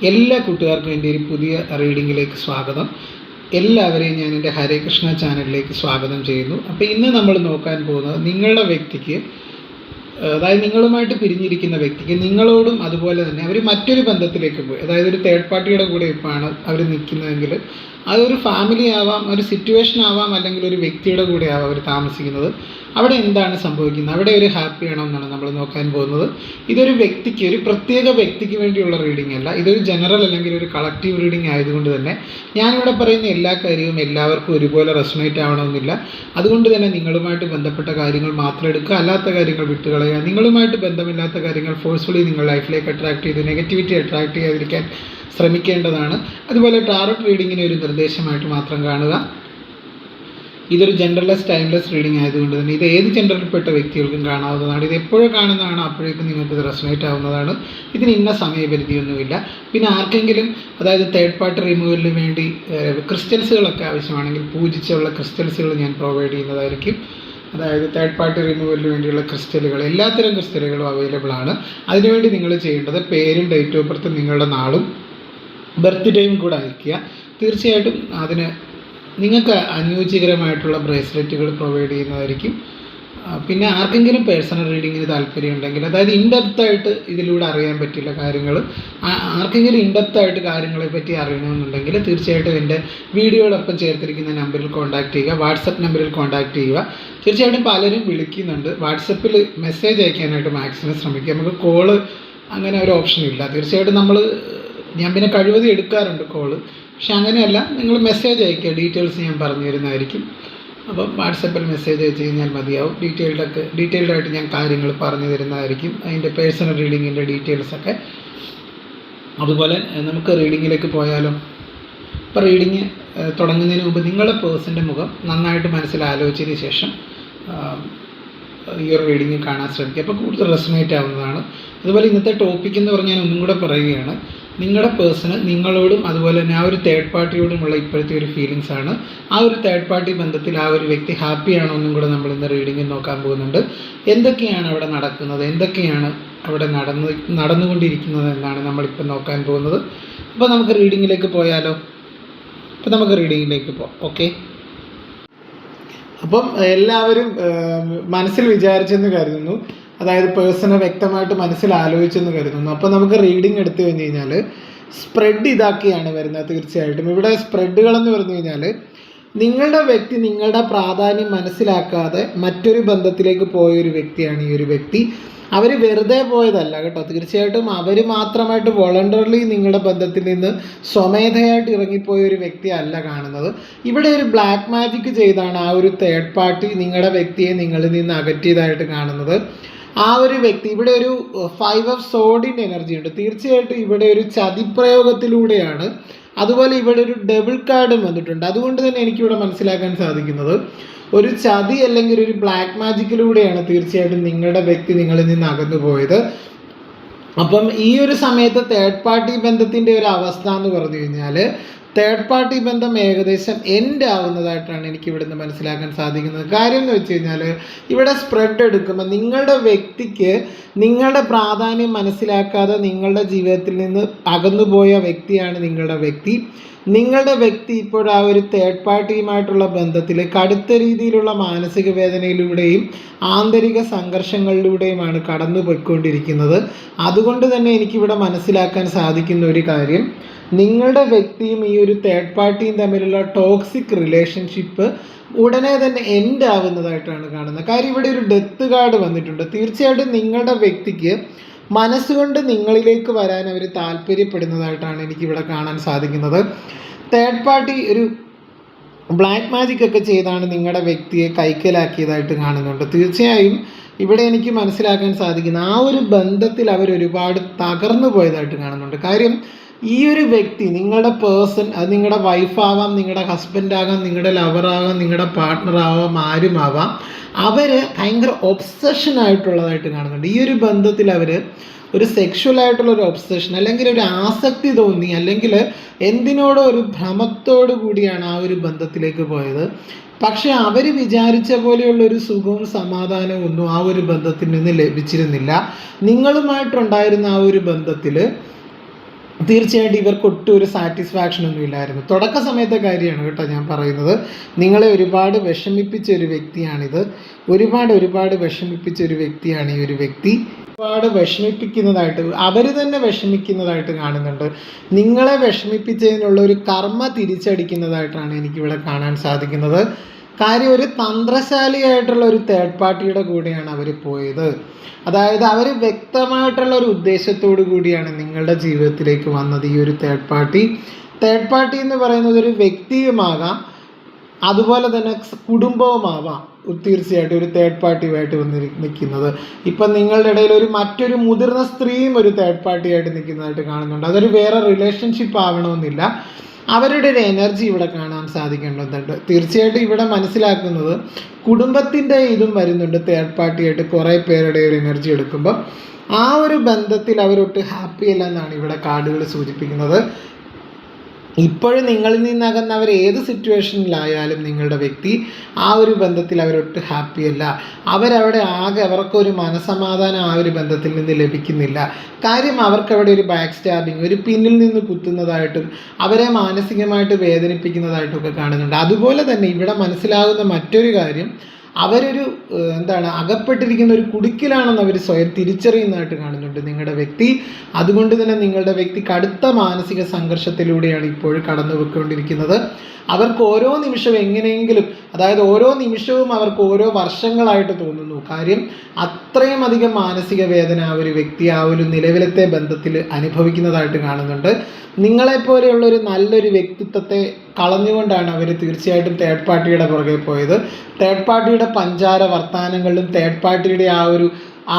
എല്ലാ കൂട്ടുകാർക്കും എൻ്റെ ഒരു പുതിയ റീഡിങ്ങിലേക്ക് സ്വാഗതം. എല്ലാവരെയും ഞാൻ എൻ്റെ ഹരേ കൃഷ്ണ ചാനലിലേക്ക് സ്വാഗതം ചെയ്യുന്നു. അപ്പോൾ ഇന്ന് നമ്മൾ നോക്കാൻ പോകുന്നത് നിങ്ങളുടെ വ്യക്തിക്ക്, അതായത് നിങ്ങളുമായിട്ട് പിരിഞ്ഞിരിക്കുന്ന വ്യക്തിക്ക് നിങ്ങളോടും അതുപോലെ തന്നെ അവർ മറ്റൊരു ബന്ധത്തിലേക്ക് പോയി, അതായത് ഒരു തേർഡ് പാർട്ടിയുടെ കൂടെ ഇപ്പോഴാണ് അവർ നിൽക്കുന്നതെങ്കിൽ അതൊരു ഫാമിലി ആവാം, ഒരു സിറ്റുവേഷൻ ആവാം, അല്ലെങ്കിൽ ഒരു വ്യക്തിയുടെ കൂടെ ആവാം അവർ താമസിക്കുന്നത്. അവിടെ എന്താണ് സംഭവിക്കുന്നത്, അവിടെ ഒരു ഹാപ്പി ആണോ എന്നാണ് നമ്മൾ നോക്കാൻ പോകുന്നത്. ഇതൊരു വ്യക്തിക്ക്, ഒരു പ്രത്യേക വ്യക്തിക്ക് വേണ്ടിയുള്ള റീഡിംഗ് അല്ല, ഇതൊരു ജനറൽ അല്ലെങ്കിൽ ഒരു കളക്റ്റീവ് റീഡിംഗ് ആയതുകൊണ്ട് തന്നെ ഞാനിവിടെ പറയുന്ന എല്ലാ കാര്യവും എല്ലാവർക്കും ഒരുപോലെ റെസൊണേറ്റ് ആവണമെന്നില്ല. അതുകൊണ്ട് തന്നെ നിങ്ങളുമായിട്ട് ബന്ധപ്പെട്ട കാര്യങ്ങൾ മാത്രം എടുക്കുക, അല്ലാത്ത കാര്യങ്ങൾ വിട്ടുകളയുക. നിങ്ങളുമായിട്ട് ബന്ധമില്ലാത്ത കാര്യങ്ങൾ ഫോഴ്സ്ഫുള്ളി നിങ്ങൾ ലൈഫിലേക്ക് അട്രാക്ട് ചെയ്ത് നെഗറ്റിവിറ്റി അട്രാക്ട് ചെയ്യാതിരിക്കാൻ ശ്രമിക്കേണ്ടതാണ്. അതുപോലെ ടാറോട്ട് റീഡിങ്ങിനെ ഒരു നിർദ്ദേശമായിട്ട് മാത്രം കാണുക. ഇതൊരു ജെൻഡർലെസ് ടൈംലെസ് റീഡിംഗ് ആയതുകൊണ്ട് തന്നെ ഇത് ഏത് ജെൻഡറിൽപ്പെട്ട വ്യക്തികൾക്കും കാണാവുന്നതാണ്. ഇത് എപ്പോഴും കാണുന്നതാണ്, അപ്പോഴേക്കും നിങ്ങൾക്ക് ഇത് റെസൊണേറ്റ് ആവുന്നതാണ്. ഇതിന് ഇന്ന സമയപരിധിയൊന്നുമില്ല. പിന്നെ ആർക്കെങ്കിലും, അതായത് തേർഡ് പാർട്ടി റിമൂവലിന് വേണ്ടി ക്രിസ്റ്റൽസുകളൊക്കെ ആവശ്യമാണെങ്കിൽ പൂജിച്ചുള്ള ക്രിസ്റ്റൽസുകൾ ഞാൻ പ്രൊവൈഡ് ചെയ്യുന്നതായിരിക്കും. അതായത് തേർഡ് പാർട്ടി റിമൂവലിന് വേണ്ടിയുള്ള ക്രിസ്റ്റലുകൾ, എല്ലാത്തരം ക്രിസ്റ്റലുകളും അവൈലബിൾ ആണ്. അതിനുവേണ്ടി നിങ്ങൾ ചെയ്യേണ്ടത് പേരും ഡേറ്റ് ഓഫ് ബർത്തും നിങ്ങളുടെ നാളും ബർത്ത്ഡേയും കൂടെ അയയ്ക്കുക. തീർച്ചയായിട്ടും അതിന് നിങ്ങൾക്ക് അനുയോജ്യകരമായിട്ടുള്ള ബ്രേസ്ലെറ്റുകൾ പ്രൊവൈഡ് ചെയ്യുന്നതായിരിക്കും. പിന്നെ ആർക്കെങ്കിലും പേഴ്സണൽ റീഡിങ്ങിന് താല്പര്യമുണ്ടെങ്കിൽ, അതായത് ഇൻഡെപ്തായിട്ട് ഇതിലൂടെ അറിയാൻ പറ്റില്ല കാര്യങ്ങൾ, ആർക്കെങ്കിലും ഇൻഡെപ്തായിട്ട് കാര്യങ്ങളെപ്പറ്റി അറിയണമെന്നുണ്ടെങ്കിൽ തീർച്ചയായിട്ടും എൻ്റെ വീഡിയോടൊപ്പം ചേർത്തിരിക്കുന്ന നമ്പറിൽ കോൺടാക്റ്റ് ചെയ്യുക, വാട്സപ്പ് നമ്പറിൽ കോൺടാക്റ്റ് ചെയ്യുക. തീർച്ചയായിട്ടും പലരും വിളിക്കുന്നുണ്ട്, വാട്സപ്പിൽ മെസ്സേജ് അയക്കാനായിട്ട് മാക്സിമം ശ്രമിക്കുക. നമുക്ക് കോള് അങ്ങനെ ഒരു ഓപ്ഷൻ ഇല്ല. തീർച്ചയായിട്ടും ഞാൻ പിന്നെ കഴിവതും എടുക്കാറുണ്ട് കോള്, പക്ഷെ അങ്ങനെയല്ല, നിങ്ങൾ മെസ്സേജ് അയക്കുക, ഡീറ്റെയിൽസ് ഞാൻ പറഞ്ഞു തരുന്നതായിരിക്കും. അപ്പം വാട്സപ്പിൽ മെസ്സേജ് അയച്ച് കഴിഞ്ഞാൽ മതിയാവും. ഡീറ്റെയിൽഡായിട്ട് ഞാൻ കാര്യങ്ങൾ പറഞ്ഞു തരുന്നതായിരിക്കും, അതിൻ്റെ പേഴ്സണൽ റീഡിങ്ങിൻ്റെ ഡീറ്റെയിൽസൊക്കെ. അതുപോലെ നമുക്ക് റീഡിങ്ങിലേക്ക് പോയാലോ. ഇപ്പോൾ റീഡിങ് തുടങ്ങുന്നതിന് മുമ്പ് നിങ്ങളുടെ പേഴ്സൻ്റെ മുഖം നന്നായിട്ട് മനസ്സിൽ ആലോചിച്ചതിന് ശേഷം ഈ ഒരു റീഡിങ് കാണാൻ ശ്രമിക്കുക. അപ്പോൾ കൂടുതൽ റെസൊണേറ്റ് ആവുന്നതാണ്. അതുപോലെ ഇന്നത്തെ ടോപ്പിക് എന്ന് പറഞ്ഞാൽ ഒന്നും കൂടെ പറയുകയാണ്, നിങ്ങളുടെ പേഴ്സണ് നിങ്ങളോടും അതുപോലെ തന്നെ ആ ഒരു തേർഡ് പാർട്ടിയോടുമുള്ള ഇപ്പോഴത്തെ ഒരു ഫീലിങ്സ് ആണ്. ആ ഒരു തേർഡ് പാർട്ടി ബന്ധത്തിൽ ആ ഒരു വ്യക്തി ഹാപ്പി ആണോ എന്നും കൂടെ നമ്മൾ ഇന്ന് റീഡിങ്ങിൽ നോക്കാൻ പോകുന്നുണ്ട്. എന്തൊക്കെയാണ് അവിടെ നടക്കുന്നത്, എന്തൊക്കെയാണ് അവിടെ നടന്നുകൊണ്ടിരിക്കുന്നത് എന്നാണ് നമ്മളിപ്പോൾ നോക്കാൻ പോകുന്നത്. അപ്പോൾ നമുക്ക് റീഡിങ്ങിലേക്ക് പോയാലോ. അപ്പോൾ നമുക്ക് റീഡിങ്ങിലേക്ക് പോകാം. ഓക്കെ, അപ്പം എല്ലാവരും മനസ്സിൽ വിചാരിച്ചെന്ന് കരുതുന്നു, അതായത് പേഴ്സണെ വ്യക്തമായിട്ട് മനസ്സിൽ ആലോചിച്ചെന്ന് കരുതുന്നു. അപ്പോൾ നമുക്ക് റീഡിങ് എടുത്തു കഴിഞ്ഞ് കഴിഞ്ഞാൽ സ്പ്രെഡ് ഇതാക്കിയാണ് വരുന്നത്. തീർച്ചയായിട്ടും ഇവിടെ സ്പ്രെഡുകളെന്ന് പറഞ്ഞു കഴിഞ്ഞാൽ നിങ്ങളുടെ വ്യക്തി നിങ്ങളുടെ പ്രാധാന്യം മനസ്സിലാക്കാതെ മറ്റൊരു ബന്ധത്തിലേക്ക് പോയൊരു വ്യക്തിയാണ് ഈ ഒരു വ്യക്തി. അവർ വെറുതെ പോയതല്ല കേട്ടോ, തീർച്ചയായിട്ടും അവർ മാത്രമായിട്ട് വോളണ്ടറിലി നിങ്ങളുടെ ബന്ധത്തിൽ നിന്ന് സ്വമേധയായിട്ട് ഇറങ്ങിപ്പോയ ഒരു വ്യക്തി അല്ല കാണുന്നത്. ഇവിടെ ഒരു ബ്ലാക്ക് മാജിക് ചെയ്താണ് ആ ഒരു തേർഡ് പാർട്ടി നിങ്ങളുടെ വ്യക്തിയെ നിങ്ങളിൽ നിന്ന് അകറ്റിയതായിട്ട് കാണുന്നത്. ആ ഒരു വ്യക്തി, ഇവിടെ ഒരു 5 ഓഫ് സോഡിൻ്റെ എനർജി ഉണ്ട്. തീർച്ചയായിട്ടും ഇവിടെ ഒരു ചതിപ്രയോഗത്തിലൂടെയാണ്. അതുപോലെ ഇവിടെ ഒരു ഡബിൾ കാർഡും വന്നിട്ടുണ്ട്. അതുകൊണ്ട് തന്നെ എനിക്കിവിടെ മനസ്സിലാക്കാൻ സാധിക്കുന്നത് ഒരു ചതി അല്ലെങ്കിൽ ഒരു ബ്ലാക്ക് മാജിക്കിലൂടെയാണ് തീർച്ചയായിട്ടും നിങ്ങളുടെ വ്യക്തി നിങ്ങളിൽ നിന്ന് അകന്നു പോയത്. അപ്പം ഈ ഒരു സമയത്ത് തേർഡ് പാർട്ടി ബന്ധത്തിൻ്റെ ഒരു അവസ്ഥ എന്ന് പറഞ്ഞു കഴിഞ്ഞാൽ തേർഡ് പാർട്ടി ബന്ധം ഏകദേശം എൻഡ് ആവുന്നതായിട്ടാണ് എനിക്ക് ഇവിടുന്ന് മനസ്സിലാക്കാൻ സാധിക്കുന്നത്. കാര്യം എന്ന് വെച്ച് കഴിഞ്ഞാൽ ഇവിടെ സ്പ്രെഡ് എടുക്കുമ്പോൾ നിങ്ങളുടെ വ്യക്തിക്ക് നിങ്ങളുടെ പ്രാധാന്യം മനസ്സിലാക്കാതെ നിങ്ങളുടെ ജീവിതത്തിൽ നിന്ന് അകന്നുപോയ വ്യക്തിയാണ് നിങ്ങളുടെ വ്യക്തി. നിങ്ങളുടെ വ്യക്തി ഇപ്പോൾ ആ ഒരു തേർഡ് പാർട്ടിയുമായിട്ടുള്ള ബന്ധത്തിൽ കടുത്ത രീതിയിലുള്ള മാനസിക വേദനയിലൂടെയും ആന്തരിക സംഘർഷങ്ങളിലൂടെയുമാണ് കടന്നു പോയിക്കൊണ്ടിരിക്കുന്നത്. അതുകൊണ്ട് തന്നെ എനിക്കിവിടെ മനസ്സിലാക്കാൻ സാധിക്കുന്ന ഒരു കാര്യം, നിങ്ങളുടെ വ്യക്തിയും ഈ ഒരു തേർഡ് പാർട്ടിയും തമ്മിലുള്ള ടോക്സിക് റിലേഷൻഷിപ്പ് ഉടനെ തന്നെ എൻഡ് ആവുന്നതായിട്ടാണ് കാണുന്നത്. കാര്യം ഇവിടെ ഒരു ഡെത്ത് കാർഡ് വന്നിട്ടുണ്ട്. തീർച്ചയായിട്ടും നിങ്ങളുടെ വ്യക്തിക്ക് മനസ്സുകൊണ്ട് നിങ്ങളിലേക്ക് വരാൻ അവർ താല്പര്യപ്പെടുന്നതായിട്ടാണ് എനിക്കിവിടെ കാണാൻ സാധിക്കുന്നത്. തേർഡ് പാർട്ടി ഒരു ബ്ലാക്ക് മാജിക് ഒക്കെ ചെയ്താണ് നിങ്ങളുടെ വ്യക്തിയെ കൈക്കലാക്കിയതായിട്ട് കാണുന്നുണ്ട്. തീർച്ചയായും ഇവിടെ എനിക്ക് മനസ്സിലാക്കാൻ സാധിക്കുന്ന ആ ഒരു ബന്ധത്തിൽ അവർ ഒരുപാട് തകർന്നു പോയതായിട്ട് കാണുന്നുണ്ട്. കാര്യം ഈ ഒരു വ്യക്തി, നിങ്ങളുടെ പേഴ്സൺ, അത് നിങ്ങളുടെ വൈഫാവാം, നിങ്ങളുടെ ഹസ്ബൻഡ് ആകാം, നിങ്ങളുടെ ലവറാകാം, നിങ്ങളുടെ പാർട്ട്ണറാവാം, ആരുമാവാം, അവർ ഭയങ്കര ഒബ്സഷൻ ആയിട്ടുള്ളതായിട്ട് കാണുന്നുണ്ട്. ഈ ഒരു ബന്ധത്തിൽ അവർ ഒരു സെക്ഷുവലായിട്ടുള്ള ഒരു ഒബ്സഷൻ അല്ലെങ്കിൽ ഒരു ആസക്തി തോന്നി, അല്ലെങ്കിൽ എന്തിനോടോ ഒരു ഭ്രമത്തോടു കൂടിയാണ് ആ ഒരു ബന്ധത്തിലേക്ക് പോയത്. പക്ഷെ അവർ വിചാരിച്ച പോലെയുള്ളൊരു സുഖവും സമാധാനവും ഒന്നും ആ ഒരു ബന്ധത്തിൽ നിന്ന് ലഭിച്ചിരുന്നില്ല. നിങ്ങളുമായിട്ടുണ്ടായിരുന്ന ആ ഒരു ബന്ധത്തിൽ തീർച്ചയായിട്ടും ഇവർക്ക് ഒട്ടും ഒരു സാറ്റിസ്ഫാക്ഷൻ ഒന്നും ഇല്ലായിരുന്നു. തുടക്ക സമയത്തെ കാര്യമാണ് കേട്ടോ ഞാൻ പറയുന്നത്. നിങ്ങളെ ഒരുപാട് വിഷമിപ്പിച്ച ഒരു വ്യക്തിയാണിത്. ഒരുപാട് വിഷമിപ്പിച്ച ഒരു വ്യക്തിയാണ് ഈ ഒരു വ്യക്തി. ഒരുപാട് വിഷമിപ്പിക്കുന്നതായിട്ട് അവർ തന്നെ വിഷമിക്കുന്നതായിട്ട് കാണുന്നുണ്ട്. നിങ്ങളെ വിഷമിപ്പിച്ചതിനുള്ള ഒരു കർമ്മ തിരിച്ചടിക്കുന്നതായിട്ടാണ് എനിക്കിവിടെ കാണാൻ സാധിക്കുന്നത്. കാര്യം ഒരു തന്ത്രശാലിയായിട്ടുള്ള ഒരു തേർഡ് പാർട്ടിയുടെ കൂടെയാണ് അവർ പോയത്. അതായത് അവർ വ്യക്തമായിട്ടുള്ള ഒരു ഉദ്ദേശത്തോടു കൂടിയാണ് നിങ്ങളുടെ ജീവിതത്തിലേക്ക് വന്നത്. ഈ ഒരു തേർഡ് പാർട്ടി എന്ന് പറയുന്നത് ഒരു വ്യക്തിയുമാകാം, അതുപോലെ തന്നെ കുടുംബവുമാവാം. തീർച്ചയായിട്ടും ഒരു തേർഡ് പാർട്ടിയുമായിട്ട് നിൽക്കുന്നത്. ഇപ്പം നിങ്ങളുടെ ഇടയിൽ മറ്റൊരു മുതിർന്ന സ്ത്രീയും ഒരു തേർഡ് പാർട്ടിയായിട്ട് നിൽക്കുന്നതായിട്ട് കാണുന്നുണ്ട്. അതൊരു വേറെ റിലേഷൻഷിപ്പ് ആവണമെന്നില്ല. അവരുടെ ഒരു എനർജി ഇവിടെ കാണാൻ സാധിക്കേണ്ടതുണ്ട്. തീർച്ചയായിട്ടും ഇവിടെ മനസ്സിലാക്കുന്നത് കുടുംബത്തിൻ്റെ ഇതും വരുന്നുണ്ട്. തേർഡ് പാർട്ടിയായിട്ട് കുറേ പേരുടെ ഒരു എനർജി എടുക്കുമ്പോൾ ആ ഒരു ബന്ധത്തിൽ അവരൊട്ട് ഹാപ്പി അല്ല എന്നാണ് ഇവിടെ കാർഡുകൾ സൂചിപ്പിക്കുന്നത്. ഇപ്പോഴും നിങ്ങളിൽ നിന്നകന്ന് അവർ ഏത് സിറ്റുവേഷനിലായാലും നിങ്ങളുടെ വ്യക്തി ആ ഒരു ബന്ധത്തിൽ അവരൊട്ട് ഹാപ്പിയല്ല. അവരവിടെ ആകെ അവർക്കൊരു മനസമാധാനം ആ ഒരു ബന്ധത്തിൽ നിന്ന് ലഭിക്കുന്നില്ല. കാര്യം അവർക്കവിടെ ഒരു ബാക്ക് സ്റ്റാബിങ്, ഒരു പിന്നിൽ നിന്ന് കുത്തുന്നതായിട്ടും അവരെ മാനസികമായിട്ട് വേദനിപ്പിക്കുന്നതായിട്ടും ഒക്കെ കാണുന്നുണ്ട്. അതുപോലെ തന്നെ ഇവിടെ മനസ്സിലാകുന്ന മറ്റൊരു കാര്യം, അവരൊരു അകപ്പെട്ടിരിക്കുന്ന ഒരു കുടുക്കിലാണെന്ന് അവർ സ്വയം തിരിച്ചറിയുന്നതായിട്ട് കാണുന്നുണ്ട് നിങ്ങളുടെ വ്യക്തി. അതുകൊണ്ട് തന്നെ നിങ്ങളുടെ വ്യക്തി കടുത്ത മാനസിക സംഘർഷത്തിലൂടെയാണ് ഇപ്പോഴും കടന്നു പോയിക്കൊണ്ടിരിക്കുന്നത്. അവർക്ക് ഓരോ നിമിഷവും എങ്ങനെയെങ്കിലും, അതായത് ഓരോ നിമിഷവും അവർക്ക് ഓരോ വർഷങ്ങളായിട്ട് തോന്നുന്നു. കാര്യം അത്രയും അധികം മാനസിക വേദന ആ ഒരു വ്യക്തി ആ ഒരു നിലവിലത്തെ ബന്ധത്തിൽ അനുഭവിക്കുന്നതായിട്ട് കാണുന്നുണ്ട്. നിങ്ങളെപ്പോലെയുള്ളൊരു നല്ലൊരു വ്യക്തിത്വത്തെ കളഞ്ഞുകൊണ്ടാണ് അവർ തീർച്ചയായിട്ടും തേർഡ് പാർട്ടിയുടെ പുറകെ പോയത്. തേർഡ് പാർട്ടിയുടെ പഞ്ചാര വർത്താനങ്ങളിലും തേർഡ് പാർട്ടിയുടെ ആ ഒരു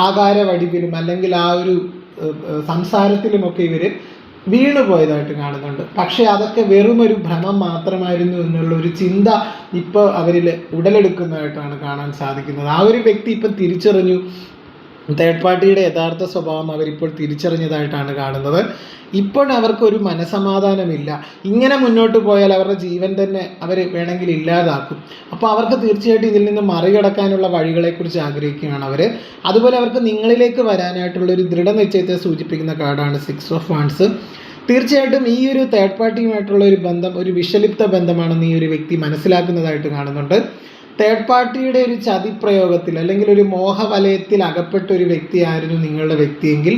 ആകാര വടിവിലും അല്ലെങ്കിൽ ആ ഒരു സംസാരത്തിലുമൊക്കെ ഇവർ വീണുപോയതായിട്ട് കാണുന്നുണ്ട്. പക്ഷേ അതൊക്കെ വെറും ഒരു ഭ്രമം മാത്രമായിരുന്നു എന്നുള്ള ഒരു ചിന്ത ഇപ്പോൾ അവരിൽ ഉടലെടുക്കുന്നതായിട്ടാണ് കാണാൻ സാധിക്കുന്നത്. ആ ഒരു വ്യക്തി ഇപ്പം തിരിച്ചറിഞ്ഞു. തേർഡ് പാർട്ടിയുടെ യഥാർത്ഥ സ്വഭാവം അവരിപ്പോൾ തിരിച്ചറിഞ്ഞതായിട്ടാണ് കാണുന്നത്. ഇപ്പോൾ അവർക്കൊരു മനസമാധാനമില്ല. ഇങ്ങനെ മുന്നോട്ട് പോയാൽ അവരുടെ ജീവൻ തന്നെ അവർ വേണമെങ്കിൽ ഇല്ലാതാക്കും. അപ്പോൾ അവർക്ക് തീർച്ചയായിട്ടും ഇതിൽ നിന്ന് മറികടക്കാനുള്ള വഴികളെക്കുറിച്ച് ആഗ്രഹിക്കുകയാണ് അവർ. അതുപോലെ അവർക്ക് നിങ്ങളിലേക്ക് വരാനായിട്ടുള്ള ഒരു ദൃഢനിശ്ചയത്തെ സൂചിപ്പിക്കുന്ന കാർഡാണ് 6 ഓഫ് വാൻഡ്സ്. തീർച്ചയായിട്ടും ഈ ഒരു തേർഡ് പാർട്ടിയുമായിട്ടുള്ള ഒരു ബന്ധം ഒരു വിഷലിപ്ത ബന്ധമാണെന്ന് ഈ ഒരു വ്യക്തി മനസ്സിലാക്കുന്നതായിട്ട് കാണുന്നുണ്ട്. തേർഡ് പാർട്ടിയുടെ ഒരു ചതിപ്രയോഗത്തിൽ അല്ലെങ്കിൽ ഒരു മോഹവലയത്തിൽ അകപ്പെട്ട ഒരു വ്യക്തിയായിരുന്നു നിങ്ങളുടെ വ്യക്തിയെങ്കിൽ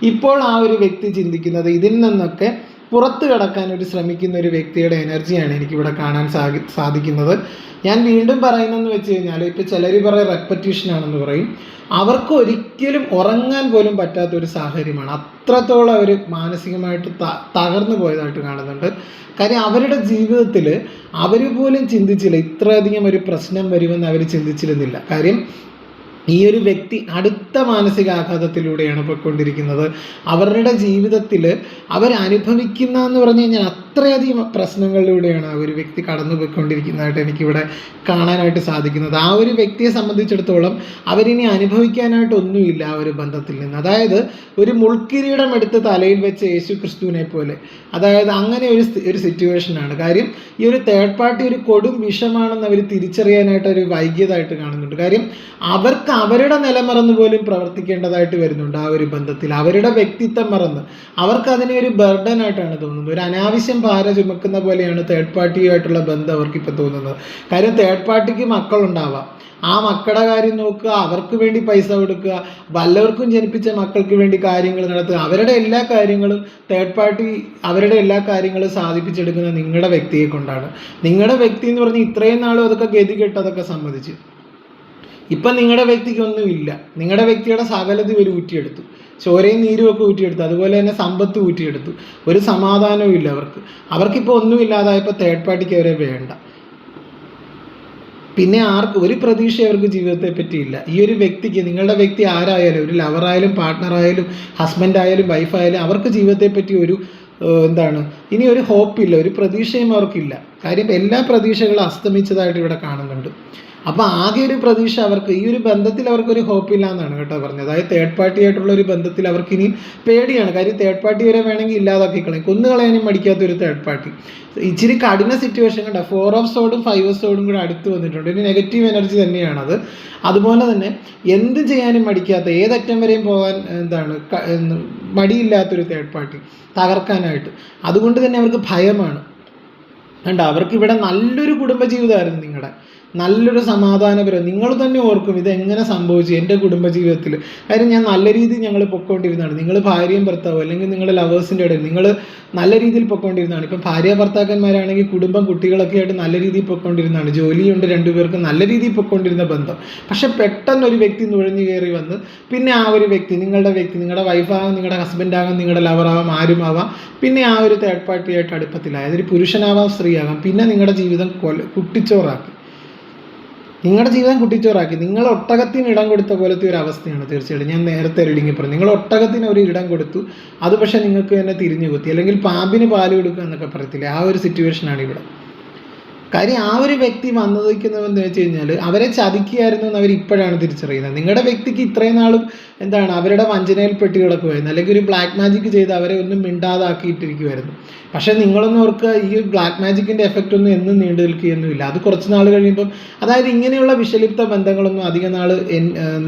ഇപ്പോൾ ആ ഒരു വ്യക്തി ചിന്തിക്കുന്നത് ഇതിൽ നിന്നൊക്കെ പുറത്ത് കടക്കാൻ ശ്രമിക്കുന്ന ഒരു വ്യക്തിയുടെ എനർജിയാണ് എനിക്കിവിടെ കാണാൻ സാധിക്കുന്നത്. ഞാൻ വീണ്ടും പറയുന്നതെന്ന് വെച്ച് കഴിഞ്ഞാൽ ഇപ്പോൾ ചിലർ പറയും റെപ്പറ്റീഷൻ ആണെന്ന് പറയും. അവർക്ക് ഒരിക്കലും ഉറങ്ങാൻ പോലും പറ്റാത്തൊരു സാഹചര്യമാണ്. അത്രത്തോളം അവർ മാനസികമായിട്ട് തകർന്നു പോയതായിട്ട് കാണുന്നുണ്ട്. കാര്യം അവരുടെ ജീവിതത്തിൽ അവർ പോലും ചിന്തിച്ചില്ല ഇത്രയധികം ഒരു പ്രശ്നം വരുമെന്ന് അവർ ചിന്തിച്ചിരുന്നില്ല. കാര്യം ഈ ഒരു വ്യക്തി അടുത്ത മാനസികാഘാതത്തിലൂടെയാണ് പോയിക്കൊണ്ടിരിക്കുന്നത്. അവരുടെ ജീവിതത്തിൽ അവരനുഭവിക്കുന്ന എന്ന് പറഞ്ഞു കഴിഞ്ഞാൽ അത്രയധികം പ്രശ്നങ്ങളിലൂടെയാണ് ആ ഒരു വ്യക്തി കടന്നു പോയിക്കൊണ്ടിരിക്കുന്നതായിട്ട് എനിക്കിവിടെ കാണാനായിട്ട് സാധിക്കുന്നത്. ആ ഒരു വ്യക്തിയെ സംബന്ധിച്ചിടത്തോളം അവരിനി അനുഭവിക്കാനായിട്ടൊന്നുമില്ല ആ ഒരു ബന്ധത്തിൽ നിന്ന്. അതായത് ഒരു മുൾക്കിരീടം എടുത്ത് തലയിൽ വെച്ച് യേശു ക്രിസ്തുവിനെ പോലെ, അതായത് അങ്ങനെ ഒരു സിറ്റുവേഷനാണ്. കാര്യം ഈ ഒരു തേർഡ് പാർട്ടി ഒരു കൊടും വിഷമാണെന്ന് അവർ തിരിച്ചറിയാനായിട്ട് ഒരു വൈകിയതായിട്ട് കാണുന്നുണ്ട്. കാര്യം അവർക്ക് അവരുടെ നില മറന്ന് പോലും പ്രവർത്തിക്കേണ്ടതായിട്ട് വരുന്നുണ്ട്. ആ ഒരു ബന്ധത്തിൽ അവരുടെ വ്യക്തിത്വം മറന്ന് അവർക്ക് അതിനെ ഒരു ബർഡനായിട്ടാണ് തോന്നുന്നത്. ഒരു അനാവശ്യം ഭാരം ചുമക്കുന്ന പോലെയാണ് തേർഡ് പാർട്ടിയുമായിട്ടുള്ള ബന്ധം അവർക്കിപ്പോൾ തോന്നുന്നത്. കാര്യം തേർഡ് പാർട്ടിക്ക് മക്കളുണ്ടാവാം, ആ മക്കളുടെ കാര്യം നോക്കുക, അവർക്ക് വേണ്ടി പൈസ കൊടുക്കുക, വല്ലവർക്കും ജനിപ്പിച്ച മക്കൾക്ക് വേണ്ടി കാര്യങ്ങൾ നടത്തുക, അവരുടെ എല്ലാ കാര്യങ്ങളും തേർഡ് പാർട്ടി അവരുടെ എല്ലാ കാര്യങ്ങളും സാധിപ്പിച്ചെടുക്കുന്ന നിങ്ങളുടെ വ്യക്തിയെ കൊണ്ടാണ്. നിങ്ങളുടെ വ്യക്തി എന്ന് പറഞ്ഞാൽ ഇത്രയും നാളും അതൊക്കെ ഗതികെട്ട് അതൊക്കെ സമ്മതിച്ചു. ഇപ്പം നിങ്ങളുടെ വ്യക്തിക്കൊന്നുമില്ല. നിങ്ങളുടെ വ്യക്തിയുടെ സകലത ഇവർ ഊറ്റിയെടുത്തു. ചോരയും നീരും ഒക്കെ ഊറ്റിയെടുത്തു. അതുപോലെ തന്നെ സമ്പത്ത് ഊറ്റിയെടുത്തു. ഒരു സമാധാനവും ഇല്ല അവർക്കിപ്പോൾ ഒന്നുമില്ലാതായപ്പോൾ തേർഡ് പാർട്ടിക്ക് അവരെ വേണ്ട. പിന്നെ ആർക്കും ഒരു പ്രതീക്ഷ അവർക്ക് ജീവിതത്തെ പറ്റിയില്ല. ഈ ഒരു വ്യക്തിക്ക്, നിങ്ങളുടെ വ്യക്തി ആരായാലും, ഒരു ലവറായാലും പാർട്ട്ണറായാലും ഹസ്ബൻഡായാലും വൈഫായാലും, അവർക്ക് ജീവിതത്തെ പറ്റി ഇനി ഒരു ഹോപ്പില്ല, ഒരു പ്രതീക്ഷയും അവർക്കില്ല. കാര്യം എല്ലാ പ്രതീക്ഷകളും അസ്തമിച്ചതായിട്ട് ഇവിടെ കാണുന്നുണ്ട്. അപ്പോൾ ആകെ ഒരു പ്രതീക്ഷ അവർക്ക് ഈ ഒരു ബന്ധത്തിൽ അവർക്കൊരു ഹോപ്പില്ല എന്നാണ് കേട്ടോ പറഞ്ഞത്. അതായത് തേർഡ് പാർട്ടി ആയിട്ടുള്ള ഒരു ബന്ധത്തിൽ അവർക്ക് ഇനി പേടിയാണ്. കാര്യം തേർഡ് പാർട്ടി വരെ വേണമെങ്കിൽ ഇല്ലാതാക്കി കളയും, കൊന്നുകളയാനും മടിക്കാത്ത ഒരു തേർഡ് പാർട്ടി. ഇച്ചിരി കഠിന സിറ്റുവേഷൻ കണ്ട 4 ഓഫ് സോഡും 5 ഓഫ് സോഡും കൂടെ അടുത്ത് വന്നിട്ടുണ്ട്. ഒരു നെഗറ്റീവ് എനർജി തന്നെയാണത്. അതുപോലെ തന്നെ എന്ത് ചെയ്യാനും മടിക്കാത്ത, ഏതറ്റം വരെയും പോകാൻ മടിയില്ലാത്തൊരു തേർഡ് പാർട്ടി തകർക്കാനായിട്ട്. അതുകൊണ്ട് തന്നെ അവർക്ക് ഭയമാണ്. കണ്ട, അവർക്കിവിടെ നല്ലൊരു കുടുംബജീവിതമായിരുന്നു, നിങ്ങളുടെ നല്ലൊരു സമാധാനപരം. നിങ്ങൾ തന്നെ ഓർക്കും ഇതെങ്ങനെ സംഭവിച്ചു എൻ്റെ കുടുംബജീവിതത്തിൽ. കാര്യം ഞാൻ നല്ല രീതിയിൽ ഞങ്ങൾ പൊയ്ക്കൊണ്ടിരുന്നതാണ്. നിങ്ങൾ ഭാര്യയും ഭർത്താവും അല്ലെങ്കിൽ നിങ്ങൾ ലവേഴ്സിൻ്റെ ഇടയിൽ നിങ്ങൾ നല്ല രീതിയിൽ പൊയ്ക്കൊണ്ടിരുന്നതാണ്. ഇപ്പം ഭാര്യ ഭർത്താക്കന്മാരാണെങ്കിൽ കുടുംബം കുട്ടികളൊക്കെ ആയിട്ട് നല്ല രീതിയിൽ പൊയ്ക്കൊണ്ടിരുന്നതാണ്. ജോലിയുണ്ട്, രണ്ടുപേർക്കും നല്ല രീതിയിൽ പൊയ്ക്കൊണ്ടിരുന്ന ബന്ധം. പക്ഷെ പെട്ടെന്ന് ഒരു വ്യക്തി നുഴഞ്ഞു കയറി വന്ന് പിന്നെ ആ ഒരു വ്യക്തി, നിങ്ങളുടെ വൈഫാകാം, നിങ്ങളുടെ ഹസ്ബൻഡാകാം, നിങ്ങളുടെ ലവറാവാം, ആരുമാവാം, പിന്നെ ആ ഒരു തേർഡ് പാർട്ടിയായിട്ട് അടുപ്പത്തിലായി. അതൊരു പുരുഷനാവാം, സ്ത്രീയാകാം. പിന്നെ നിങ്ങളുടെ ജീവിതം കുട്ടിച്ചോറാക്കി. നിങ്ങൾ ഒട്ടകത്തിന് ഇടം കൊടുത്ത പോലത്തെ ഒരു അവസ്ഥയാണ് തീർച്ചയായിട്ടും. ഞാൻ നേരത്തെ റീഡിങ്ങിൽ പറഞ്ഞു, നിങ്ങൾ ഒട്ടകത്തിന് ഒരു ഇടം കൊടുത്തു, അത് പക്ഷേ നിങ്ങൾക്ക് തന്നെ തിരിഞ്ഞു കുത്തി. അല്ലെങ്കിൽ പാമ്പിന് പാല് കൊടുക്കുക എന്നൊക്കെ പറയത്തില്ലേ, ആ ഒരു സിറ്റുവേഷനാണ് ഇവിടെ. കാര്യം ആ ഒരു വ്യക്തി വന്നതിക്കുന്നതെന്ന് വെച്ച് കഴിഞ്ഞാൽ അവരെ ചതിക്കുകയായിരുന്നു എന്ന് അവർ ഇപ്പോഴാണ് തിരിച്ചറിയുന്നത്. നിങ്ങളുടെ വ്യക്തിക്ക് ഇത്രയും നാളും അവരുടെ വഞ്ചനയിൽ പെട്ടി കിടക്കുമായിരുന്നു, അല്ലെങ്കിൽ ഒരു ബ്ലാക്ക് മാജിക് ചെയ്ത് അവരെ ഒന്നും മിണ്ടാതാക്കിയിട്ടിരിക്കുമായിരുന്നു. പക്ഷേ നിങ്ങളൊന്നും ഓർക്കുക, ഈ ബ്ലാക്ക് മാജിക്കിൻ്റെ എഫക്റ്റ് ഒന്നും എന്നും നീണ്ടു നിൽക്കുകയൊന്നുമില്ല. അത് കുറച്ച് നാൾ കഴിയുമ്പം, അതായത് ഇങ്ങനെയുള്ള വിഷലിപ്ത ബന്ധങ്ങളൊന്നും അധിക നാൾ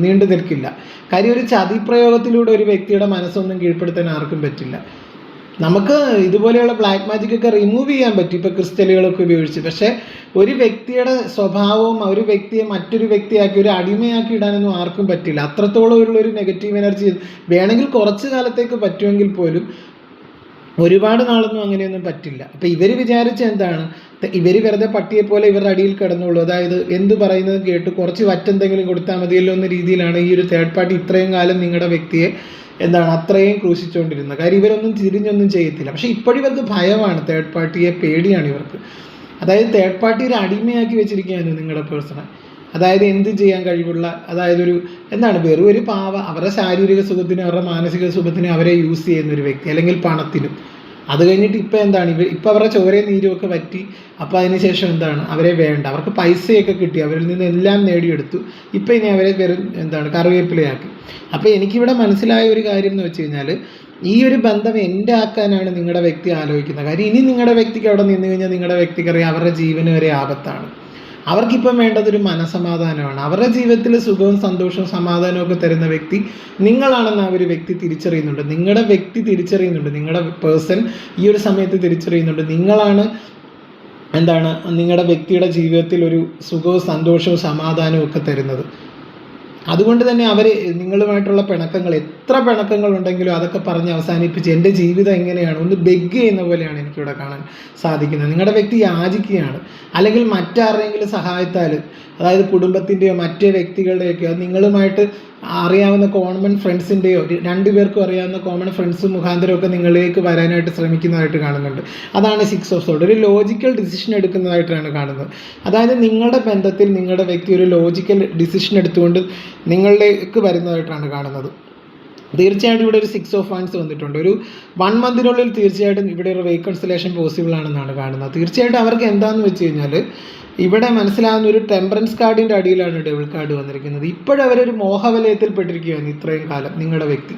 നീണ്ടു നിൽക്കില്ല. കാര്യം ഒരു ചതിപ്രയോഗത്തിലൂടെ ഒരു വ്യക്തിയുടെ മനസ്സൊന്നും കീഴ്പ്പെടുത്താൻ ആർക്കും പറ്റില്ല. നമുക്ക് ഇതുപോലെയുള്ള ബ്ലാക്ക് മാജിക് ഒക്കെ റിമൂവ് ചെയ്യാൻ പറ്റും ഇപ്പോൾ ക്രിസ്റ്റലുകളൊക്കെ ഉപയോഗിച്ച്. പക്ഷേ ഒരു വ്യക്തിയുടെ സ്വഭാവവും ഒരു വ്യക്തിയെ മറ്റൊരു വ്യക്തിയാക്കി ഒരു അടിമയാക്കി ഇടാനൊന്നും ആർക്കും പറ്റില്ല. അത്രത്തോളം ഉള്ളൊരു നെഗറ്റീവ് എനർജി വേണമെങ്കിൽ കുറച്ച് കാലത്തേക്ക് പറ്റുമെങ്കിൽ പോലും ഒരുപാട് നാളൊന്നും അങ്ങനെയൊന്നും പറ്റില്ല. അപ്പോൾ ഇവർ വിചാരിച്ച ഇവർ വെറുതെ പട്ടിയെ പോലെ ഇവരുടെ അടിയിൽ കിടന്നുള്ളൂ. അതായത് എന്ത് പറയുന്നത് കേട്ട് കുറച്ച് വറ്റെന്തെങ്കിലും കൊടുത്താൽ മതിയല്ലോ എന്ന രീതിയിലാണ് ഈ ഒരു തേർഡ് പാർട്ടി ഇത്രയും കാലം നിങ്ങളുടെ വ്യക്തിയെ അത്രയും ക്രൂശിച്ചുകൊണ്ടിരുന്നത്. കാര്യം ഇവരൊന്നും തിരിഞ്ഞൊന്നും ചെയ്യത്തില്ല. പക്ഷേ ഇപ്പോഴും ഇവർക്ക് ഭയമാണ്, തേർഡ് പാർട്ടിയെ പേടിയാണ് ഇവർക്ക്. അതായത് തേർഡ് പാർട്ടി ഒരു അടിമയാക്കി വെച്ചിരിക്കുകയാണ് നിങ്ങളുടെ പേഴ്സണെ. അതായത് എന്ത് ചെയ്യാൻ കഴിവുള്ള, അതായത് വെറും ഒരു പാവ, അവരുടെ ശാരീരിക സുഖത്തിനും അവരുടെ മാനസിക സുഖത്തിനും അവരെ യൂസ് ചെയ്യുന്ന ഒരു വ്യക്തി, അല്ലെങ്കിൽ പണത്തിനും. അത് കഴിഞ്ഞിട്ട് ഇപ്പം ഇപ്പം അവരുടെ ചോരയും നീരും ഒക്കെ പറ്റി. അപ്പോൾ അതിനുശേഷം അവരെ വേണ്ട, അവർക്ക് പൈസയൊക്കെ കിട്ടി, അവരിൽ നിന്ന് എല്ലാം നേടിയെടുത്തു. ഇപ്പം ഇനി അവരെ വെറും കറിവേപ്പിലയാക്കി. അപ്പോൾ എനിക്കിവിടെ മനസ്സിലായ ഒരു കാര്യം എന്ന് വെച്ച് കഴിഞ്ഞാൽ, ഈ ഒരു ബന്ധം എൻ്റെ ആക്കാനാണ് നിങ്ങളുടെ വ്യക്തി ആലോചിക്കുന്നത്. കാര്യം ഇനി നിങ്ങളുടെ വ്യക്തിക്ക് അവിടെ നിന്ന് കഴിഞ്ഞാൽ നിങ്ങളുടെ വ്യക്തിക്കറിയാം അവരുടെ ജീവന് വരെ ആപത്താണ്. അവർക്കിപ്പം വേണ്ടതൊരു മനസമാധാനമാണ്. അവരുടെ ജീവിതത്തിൽ സുഖവും സന്തോഷവും സമാധാനവും ഒക്കെ തരുന്ന വ്യക്തി നിങ്ങളാണെന്ന് ആ ഒരു വ്യക്തി തിരിച്ചറിയുന്നുണ്ട്. നിങ്ങളുടെ വ്യക്തി തിരിച്ചറിയുന്നുണ്ട്, നിങ്ങളുടെ പേഴ്സൺ ഈ ഒരു സമയത്ത് തിരിച്ചറിയുന്നുണ്ട്. നിങ്ങളാണ് നിങ്ങളുടെ വ്യക്തിയുടെ ജീവിതത്തിൽ ഒരു സുഖവും സന്തോഷവും സമാധാനവും ഒക്കെ തരുന്നത്. അതുകൊണ്ട് തന്നെ അവർ നിങ്ങളുമായിട്ടുള്ള പിണക്കങ്ങൾ, എത്ര പിണക്കങ്ങൾ ഉണ്ടെങ്കിലും അതൊക്കെ പറഞ്ഞ് അവസാനിപ്പിച്ച് എൻ്റെ ജീവിതം എങ്ങനെയാണ് ഒന്ന് ബെഗ് ചെയ്യുന്ന പോലെയാണ് എനിക്കിവിടെ കാണാൻ സാധിക്കുന്നത്. നിങ്ങളുടെ വ്യക്തി യാചിക്കുകയാണ്, അല്ലെങ്കിൽ മറ്റാരുടെയെങ്കിലും സഹായത്താൽ, അതായത് കുടുംബത്തിൻ്റെയോ മറ്റേ വ്യക്തികളുടെയൊക്കെയോ, അത് നിങ്ങളുമായിട്ട് അറിയാവുന്ന കോമൺ ഫ്രണ്ട്സിൻ്റെയോ, രണ്ടുപേർക്കും അറിയാവുന്ന കോമൺ ഫ്രണ്ട്സ് മുഖാന്തരമൊക്കെ നിങ്ങളിലേക്ക് വരാനായിട്ട് ശ്രമിക്കുന്നതായിട്ട് കാണുന്നുണ്ട്. അതാണ് 6 ഓഫ് സോർഡ്. ഒരു ലോജിക്കൽ ഡിസിഷൻ എടുക്കുന്നതായിട്ടാണ് കാണുന്നത്. അതായത് നിങ്ങളുടെ ബന്ധത്തിൽ നിങ്ങളുടെ വ്യക്തി ഒരു ലോജിക്കൽ ഡിസിഷൻ എടുത്തുകൊണ്ട് നിങ്ങളിലേക്ക് വരുന്നതായിട്ടാണ് കാണുന്നത്. തീർച്ചയായിട്ടും ഇവിടെ ഒരു 6 ഓഫ് വാൻസ് വന്നിട്ടുണ്ട്. ഒരു 1 മന്തിനുള്ളിൽ തീർച്ചയായിട്ടും ഇവിടെ ഒരു റീകൺസിലേഷൻ പോസിബിൾ ആണെന്നാണ് കാണുന്നത്. തീർച്ചയായിട്ടും അവർക്ക് എന്താണെന്ന് വെച്ച് കഴിഞ്ഞാൽ, ഇവിടെ മനസ്സിലാകുന്ന ഒരു ടെമ്പറൻസ് കാർഡിൻ്റെ അടിയിലാണ് ഡെവിൾ കാർഡ് വന്നിരിക്കുന്നത്. ഇപ്പോഴവരൊരു മോഹവലയത്തിൽ പെട്ടിരിക്കുകയാണ് ഇത്രയും കാലം നിങ്ങളുടെ വ്യക്തി.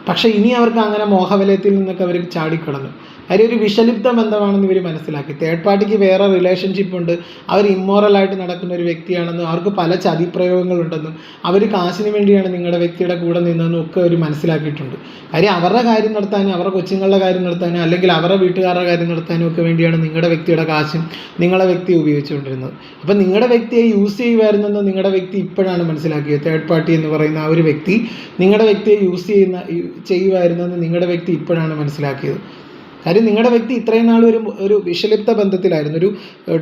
പക്ഷേ ഇനി അവർക്ക് അങ്ങനെ മോഹവലയത്തിൽ നിന്നൊക്കെ അവർ ചാടിക്കടന്നു. ഒരു വിഷലിപ്ത ബന്ധമാണെന്ന് ഇവർ മനസ്സിലാക്കി. തേർഡ് പാർട്ടിക്ക് വേറെ റിലേഷൻഷിപ്പ് ഉണ്ട്, അവർ ഇമ്മോറലായിട്ട് നടക്കുന്ന ഒരു വ്യക്തിയാണെന്നും അവർക്ക് പല ചതിപ്രയോഗങ്ങളുണ്ടെന്നും അവർ കാശിന് വേണ്ടിയാണ് നിങ്ങളുടെ വ്യക്തിയുടെ കൂടെ നിന്നതെന്നും ഒക്കെ അവർ മനസ്സിലാക്കിയിട്ടുണ്ട്. അവരുടെ കാര്യം നടത്താനും അവരുടെ കൊച്ചുങ്ങളുടെ കാര്യം നടത്താനും അല്ലെങ്കിൽ അവരുടെ വീട്ടുകാരുടെ കാര്യം നടത്താനും ഒക്കെ വേണ്ടിയാണ് നിങ്ങളുടെ വ്യക്തിയുടെ കാശും നിങ്ങളുടെ വ്യക്തി ഉപയോഗിച്ചുകൊണ്ടിരുന്നത്. അപ്പം നിങ്ങളുടെ വ്യക്തിയെ യൂസ് ചെയ്യുമായിരുന്നെന്ന് നിങ്ങളുടെ വ്യക്തി ഇപ്പോഴാണ് മനസ്സിലാക്കിയത്. തേർഡ് പാർട്ടി എന്ന് പറയുന്ന ആ ഒരു വ്യക്തി നിങ്ങളുടെ വ്യക്തിയെ ചെയ്യുമായിരുന്നെന്ന് നിങ്ങളുടെ വ്യക്തി ഇപ്പോഴാണ് മനസ്സിലാക്കിയത്. കാര്യം നിങ്ങളുടെ വ്യക്തി ഇത്രയും നാൾ ഒരു വിഷലിപ്ത ബന്ധത്തിലായിരുന്നു, ഒരു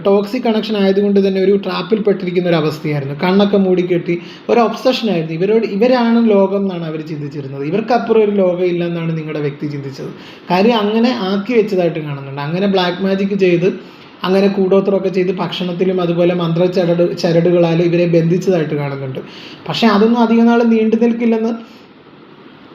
ടോക്സിക് കണക്ഷൻ ആയതുകൊണ്ട് തന്നെ ഒരു ട്രാപ്പിൽ പെട്ടിരിക്കുന്ന ഒരു അവസ്ഥയായിരുന്നു. കണ്ണൊക്കെ മൂടിക്കെട്ടി ഒരു ഒബ്സഷനായിരുന്നു. ഇവരാണ് ലോകം എന്നാണ് അവർ ചിന്തിച്ചിരുന്നത്. ഇവർക്കപ്പുറം ഒരു ലോകം ഇല്ലെന്നാണ് നിങ്ങളുടെ വ്യക്തി ചിന്തിച്ചത്. കാര്യം അങ്ങനെ ആക്കി വെച്ചതായിട്ട് കാണുന്നുണ്ട്. അങ്ങനെ ബ്ലാക്ക് മാജിക് ചെയ്ത്, അങ്ങനെ കൂടോത്രമൊക്കെ ചെയ്ത് ഭക്ഷണത്തിലും അതുപോലെ ചരടുകളാലും ഇവരെ ബന്ധിച്ചതായിട്ട് കാണുന്നുണ്ട്. പക്ഷേ അതൊന്നും അധിക നാൾ നീണ്ടു നിൽക്കില്ലെന്ന്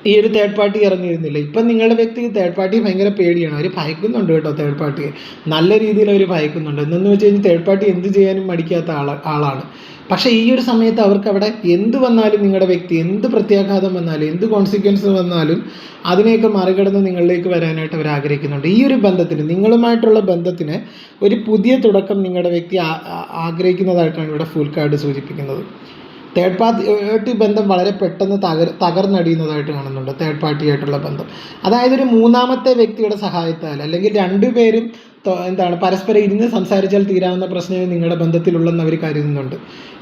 ഈ ഒരു തേർഡ് പാർട്ടി ഇറങ്ങിയിരുന്നില്ല. ഇപ്പം നിങ്ങളുടെ വ്യക്തിക്ക് തേർഡ് പാർട്ടി ഭയങ്കര പേടിയാണ്. അവർ ഭയക്കുന്നുണ്ട് കേട്ടോ, തേർഡ് പാർട്ടിയെ നല്ല രീതിയിൽ അവർ ഭയക്കുന്നുണ്ട്. എന്തെന്ന് വെച്ച് കഴിഞ്ഞാൽ തേർഡ് പാർട്ടി എന്ത് ചെയ്യാനും മടിക്കാത്ത ആളാണ്. പക്ഷേ ഈ ഒരു സമയത്ത് അവർക്ക് അവിടെ എന്ത് വന്നാലും, നിങ്ങളുടെ വ്യക്തി എന്ത് പ്രത്യാഘാതം വന്നാലും, എന്ത് കോൺസിക്വൻസ് വന്നാലും അതിനെയൊക്കെ മറികടന്ന് നിങ്ങളിലേക്ക് വരാനായിട്ട് അവർ ആഗ്രഹിക്കുന്നുണ്ട്. ഈ ഒരു ബന്ധത്തിന്, നിങ്ങളുമായിട്ടുള്ള ബന്ധത്തിന് ഒരു പുതിയ തുടക്കം നിങ്ങളുടെ വ്യക്തി ആഗ്രഹിക്കുന്നതായിട്ടാണ് ഇവിടെ ഫുൾ കാർഡ് സൂചിപ്പിക്കുന്നത്. തേർഡ് പാർട്ടി ബന്ധം വളരെ പെട്ടെന്ന് തകർന്നടിയുന്നതായിട്ട് കാണുന്നുണ്ട്. തേർഡ് പാർട്ടിയായിട്ടുള്ള ബന്ധം, അതായത് ഒരു മൂന്നാമത്തെ വ്യക്തിയുടെ സഹായത്താൽ, അല്ലെങ്കിൽ രണ്ടുപേരും പരസ്പരം ഇരുന്ന് സംസാരിച്ചാൽ തീരാവുന്ന പ്രശ്നങ്ങൾ നിങ്ങളുടെ ബന്ധത്തിലുള്ളെന്ന് അവർ കരുതുന്നുണ്ട്.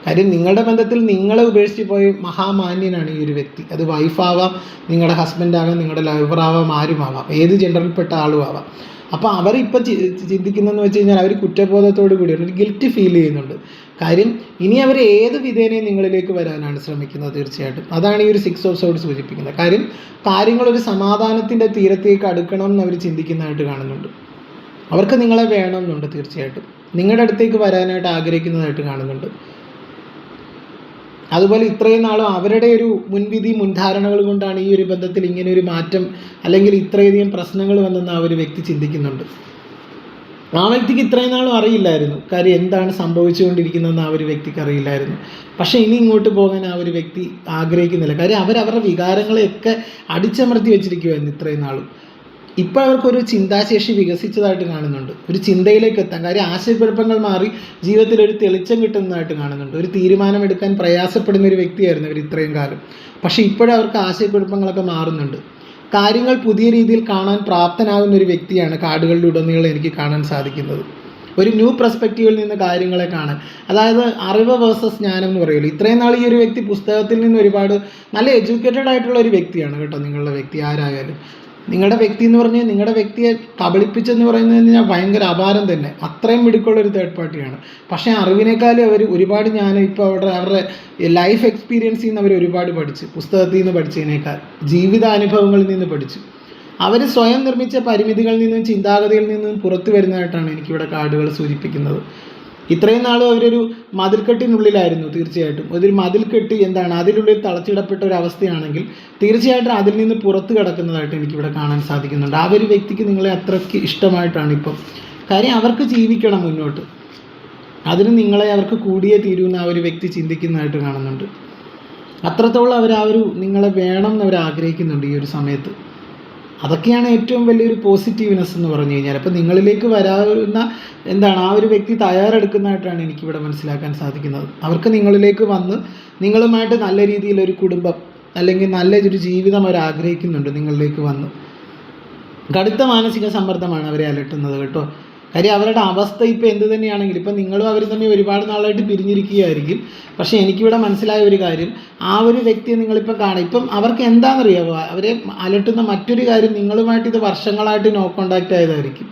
കാര്യം നിങ്ങളുടെ ബന്ധത്തിൽ നിങ്ങളെ ഉപേക്ഷിച്ച് പോയി മഹാമാന്യനാണ് ഈ ഒരു വ്യക്തി. അത് വൈഫാവാം, നിങ്ങളുടെ ഹസ്ബൻഡാകാം, നിങ്ങളുടെ ലവറാവാം, ആരുമാവാം, ഏത് ജെൻഡറിൽപ്പെട്ട ആളും ആവാം. അപ്പോൾ അവരിപ്പം ചിന്തിക്കുന്നതെന്ന് വെച്ച് കഴിഞ്ഞാൽ അവർ കുറ്റബോധത്തോടു കൂടിയാണ്, ഒരു ഗിൽറ്റ് ഫീൽ ചെയ്യുന്നുണ്ട്. കാര്യം ഇനി അവർ ഏത് വിധേനയും നിങ്ങളിലേക്ക് വരാനാണ് ശ്രമിക്കുന്നത്. തീർച്ചയായിട്ടും അതാണ് ഈ ഒരു 6 ഓഫ് സോർഡ്സ് സൂചിപ്പിക്കുന്നത്. കാര്യം കാര്യങ്ങളൊരു സമാധാനത്തിൻ്റെ തീരത്തേക്ക് അടുക്കണം എന്ന് അവർ ചിന്തിക്കുന്നതായിട്ട് കാണുന്നുണ്ട്. അവർക്ക് നിങ്ങളെ വേണമെന്നുണ്ട്. തീർച്ചയായിട്ടും നിങ്ങളുടെ അടുത്തേക്ക് വരാനായിട്ട് ആഗ്രഹിക്കുന്നതായിട്ട് കാണുന്നുണ്ട്. അതുപോലെ ഇത്രയും നാളും അവരുടെ ഒരു മുൻവിധി മുൻധാരണകൾ കൊണ്ടാണ് ഈ ഒരു ബന്ധത്തിൽ ഇങ്ങനെ ഒരു മാറ്റം, അല്ലെങ്കിൽ ഇത്രയധികം പ്രശ്നങ്ങൾ വന്നെന്ന് ആ ഒരു വ്യക്തി ചിന്തിക്കുന്നുണ്ട്. ആ വ്യക്തിക്ക് ഇത്രയും നാളും അറിയില്ലായിരുന്നു കാര്യം എന്താണ് സംഭവിച്ചുകൊണ്ടിരിക്കുന്നതെന്ന് ആ ഒരു വ്യക്തിക്ക് അറിയില്ലായിരുന്നു. പക്ഷേ ഇനി ഇങ്ങോട്ട് പോകാൻ ആ ഒരു വ്യക്തി ആഗ്രഹിക്കുന്നില്ല. കാര്യം അവരവരുടെ വികാരങ്ങളെയൊക്കെ അടിച്ചമർത്തി വെച്ചിരിക്കുമായിരുന്നു ഇത്രയും നാളും. ഇപ്പോൾ അവർക്കൊരു ചിന്താശേഷി വികസിച്ചതായിട്ട് കാണുന്നുണ്ട്. ഒരു ചിന്തയിലേക്ക് എത്താൻ, കാര്യം ആശയക്കുഴപ്പങ്ങൾ മാറി ജീവിതത്തിൽ ഒരു തെളിച്ചം കിട്ടുന്നതായിട്ട് കാണുന്നുണ്ട്. ഒരു തീരുമാനമെടുക്കാൻ പ്രയാസപ്പെടുന്ന ഒരു വ്യക്തിയായിരുന്നു അവർ ഇത്രയും കാലം. പക്ഷേ ഇപ്പോഴവർക്ക് ആശയക്കുഴപ്പങ്ങളൊക്കെ മാറുന്നുണ്ട്. കാര്യങ്ങൾ പുതിയ രീതിയിൽ കാണാൻ പ്രാപ്തനാകുന്ന ഒരു വ്യക്തിയാണ് കാർഡുകളുടെ ഉടനീളം എനിക്ക് കാണാൻ സാധിക്കുന്നത്. ഒരു ന്യൂ പെർസ്പെക്റ്റീവിൽ നിന്ന് കാര്യങ്ങളെ കാണാൻ, അതായത് അറിവ് വേഴ്സസ് ജ്ഞാനം എന്ന് പറയുമല്ലോ. ഇത്രയും നാൾ ഈ ഒരു വ്യക്തി പുസ്തകത്തിൽ നിന്ന് ഒരുപാട് നല്ല എഡ്യൂക്കേറ്റഡ് ആയിട്ടുള്ള ഒരു വ്യക്തിയാണ് കേട്ടോ. നിങ്ങളുടെ വ്യക്തി ആരായാലും, നിങ്ങളുടെ വ്യക്തി എന്ന് പറഞ്ഞാൽ നിങ്ങളുടെ വ്യക്തിയെ കബളിപ്പിച്ചെന്ന് പറയുന്നത് ഞാൻ ഭയങ്കര അപാരം തന്നെ. അത്രയും മിടുക്കുള്ള ഒരു തേർഡ് പാർട്ടിയാണ്. പക്ഷേ അറിവിനേക്കാളും അവർ ഒരുപാട് ഇപ്പോൾ അവരുടെ ലൈഫ് എക്സ്പീരിയൻസിൽ നിന്ന് അവർ ഒരുപാട് പഠിച്ച്, പുസ്തകത്തിൽ നിന്ന് പഠിച്ചതിനേക്കാൾ ജീവിതാനുഭവങ്ങളിൽ നിന്ന് പഠിച്ചു. അവർ സ്വയം നിർമ്മിച്ച പരിമിതികളിൽ നിന്നും ചിന്താഗതിയിൽ നിന്നും പുറത്തു വരുന്നതായിട്ടാണ് എനിക്കിവിടെ കാർഡുകൾ സൂചിപ്പിക്കുന്നത്. ഇത്രയും നാളും അവരൊരു മതിൽക്കെട്ടിനുള്ളിലായിരുന്നു. തീർച്ചയായിട്ടും അതൊരു മതിൽക്കെട്ടി അതിനുള്ളിൽ തളച്ചിടപ്പെട്ട ഒരു അവസ്ഥയാണെങ്കിൽ തീർച്ചയായിട്ടും അതിൽ നിന്ന് പുറത്ത് കിടക്കുന്നതായിട്ട് എനിക്കിവിടെ കാണാൻ സാധിക്കുന്നുണ്ട്. ആ ഒരു വ്യക്തിക്ക് നിങ്ങളെ അത്രയ്ക്ക് ഇഷ്ടമായിട്ടാണ് ഇപ്പം. കാര്യം അവർക്ക് ജീവിക്കണം മുന്നോട്ട്, അതിന് നിങ്ങളെ അവർക്ക് കൂടിയേ തീരുമെന്ന് ആ ഒരു വ്യക്തി ചിന്തിക്കുന്നതായിട്ട് കാണുന്നുണ്ട്. അത്രത്തോളം അവർ നിങ്ങളെ വേണം എന്ന് അവർ ആഗ്രഹിക്കുന്നുണ്ട് ഈ ഒരു സമയത്ത്. അതൊക്കെയാണ് ഏറ്റവും വലിയൊരു പോസിറ്റീവ്നെസ് എന്ന് പറഞ്ഞു കഴിഞ്ഞാൽ. അപ്പോൾ നിങ്ങളിലേക്ക് വരാവുന്ന ആ ഒരു വ്യക്തി തയ്യാറെടുക്കുന്നതായിട്ടാണ് എനിക്കിവിടെ മനസ്സിലാക്കാൻ സാധിക്കുന്നത്. അവർക്ക് നിങ്ങളിലേക്ക് വന്ന് നിങ്ങളുമായിട്ട് നല്ല രീതിയിലൊരു കുടുംബം, അല്ലെങ്കിൽ നല്ലൊരു ജീവിതം അവർ ആഗ്രഹിക്കുന്നുണ്ട്. നിങ്ങളിലേക്ക് വന്ന് കടുത്ത മാനസിക സമ്മർദ്ദമാണ് അവരെ അലട്ടുന്നത് കേട്ടോ. കാര്യം അവരുടെ അവസ്ഥ ഇപ്പോൾ എന്ത് തന്നെയാണെങ്കിലും, ഇപ്പം നിങ്ങളും അവരും തമ്മിൽ ഒരുപാട് നാളായിട്ട് പിരിഞ്ഞിരിക്കുകയായിരിക്കും. പക്ഷേ എനിക്കിവിടെ മനസ്സിലായ ഒരു കാര്യം, ആ ഒരു വ്യക്തിയെ നിങ്ങളിപ്പം കാണാം. ഇപ്പം അവർക്ക് എന്താണെന്നറിയാമോ, അവരെ അലട്ടുന്ന മറ്റൊരു കാര്യം, നിങ്ങളുമായിട്ട് ഇത് വർഷങ്ങളായിട്ട് നോ കോണ്ടാക്റ്റ് ആയതായിരിക്കും.